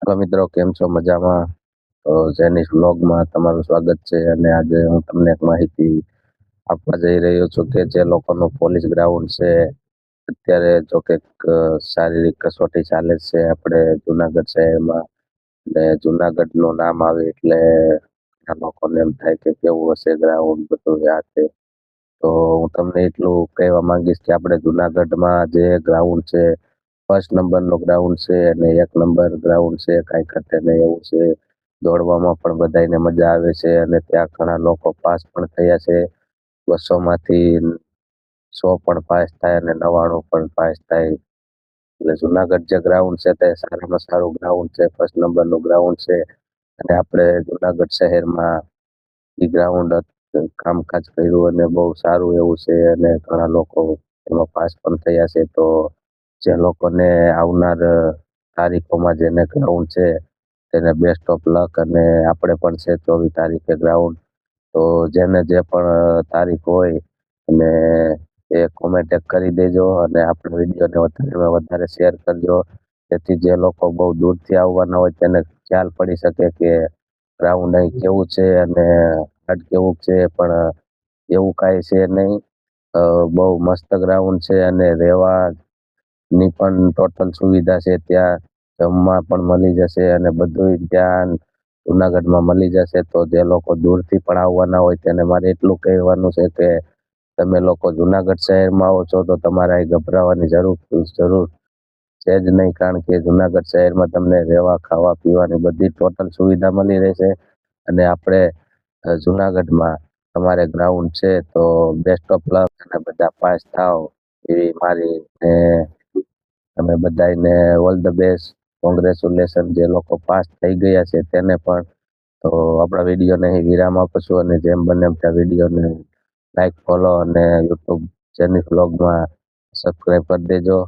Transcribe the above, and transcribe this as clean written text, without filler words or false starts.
Hello મિત્રો, કેમ છો? મજામાં? તો જેનિસ વ્લોગમાં તમારું સ્વાગત છે. અને આજે હું તમને એક માહિતી આપવા જઈ રહ્યો છું કે જે લોકોનું પોલીસ ગ્રાઉન્ડ છે અત્યારે જો કે શારીરિક કસોટી ચાલે છે આપણે જુનાગઢ શહેરમાં. ને જુનાગઢનું નામ આવે એટલે ઘણા લોકોને એમ થાય કે કેવું હશે ગ્રાઉન્ડ બધું આ તે. તો હું તમને એટલું કહેવા માંગીશ કે આપણે જુનાગઢમાં જે ગ્રાઉન્ડ છે ફર્સ્ટ નંબરનું ગ્રાઉન્ડ છે અને એક નંબર ગ્રાઉન્ડ છે, કાંઈ ઘટે નહીં એવું છે. દોડવામાં પણ બધાયને મજા આવે છે અને ત્યાં ઘણા લોકો પાસ પણ થયા છે. 200 માંથી 100 પણ પાસ થાય અને 99 પણ પાસ થાય. એટલે જુનાગઢ જે ગ્રાઉન્ડ છે તે સારામાં સારું ગ્રાઉન્ડ છે, ફર્સ્ટ નંબરનું ગ્રાઉન્ડ છે. અને આપણે જુનાગઢ શહેરમાં ઈ ગ્રાઉન્ડ કામકાજ કર્યું અને બહુ સારું એવું છે અને ઘણા લોકો એમાં પાસ પણ થયા છે. તો જે લોકોને આવનાર તારીખોમાં જેને ગ્રાઉન્ડ છે તેને બેસ્ટ ઓફ લક. અને આપણે પણ છે 24 તારીખે ગ્રાઉન્ડ. તો જેને જે પણ તારીખ હોય અને એ કોમેન્ટ એક કરી દેજો અને આપણા વિડીયોને વધારેમાં વધારે શેર કરજો, જેથી જે લોકો બહુ દૂરથી આવવાના હોય તેને ખ્યાલ પડી શકે કે ગ્રાઉન્ડ અહીં કેવું છે અને હાર્ડ કેવું છે. પણ એવું કાંઈ છે નહીં. બહુ મસ્ત ગ્રાઉન્ડ છે અને રહેવાની પણ ટોટલ સુવિધા છે ત્યાં. જમવા પણ મળી જશે અને બધુંય ત્યાં જુનાગઢમાં મળી જશે. તો જે લોકો દૂરથી પણ આવવાના હોય તેને મારે એટલું કહેવાનું છે કે તમે લોકો જુનાગઢ શહેરમાં આવો છો તો તમારે અહીં ગભરાવાની જરૂર છે જ નહીં, કારણ કે જુનાગઢ શહેરમાં તમને રહેવા, ખાવા, પીવાની બધી ટોટલ સુવિધા મળી રહેશે. અને આપણે જુનાગઢમાં તમારે ગ્રાઉન્ડ છે તો બેસ્ટ ઓફ લક અને બધા પાસ થાવ એવી મારી ને તમે બધાયને ઓલ ધ બેસ્ટ, કોંગ્રેચ્યુલેશન. જે લોકો પાસ થઈ ગયા છે તેને પણ. તો આપણા વિડીયોને અહીં વિરામ આપશું અને જેમ બને એમ ત્યાં વિડીયોને લાઈક, ફોલો અને યુટ્યુબ જેનિસ વ્લોગમાં સબસ્ક્રાઈબ કરી દેજો.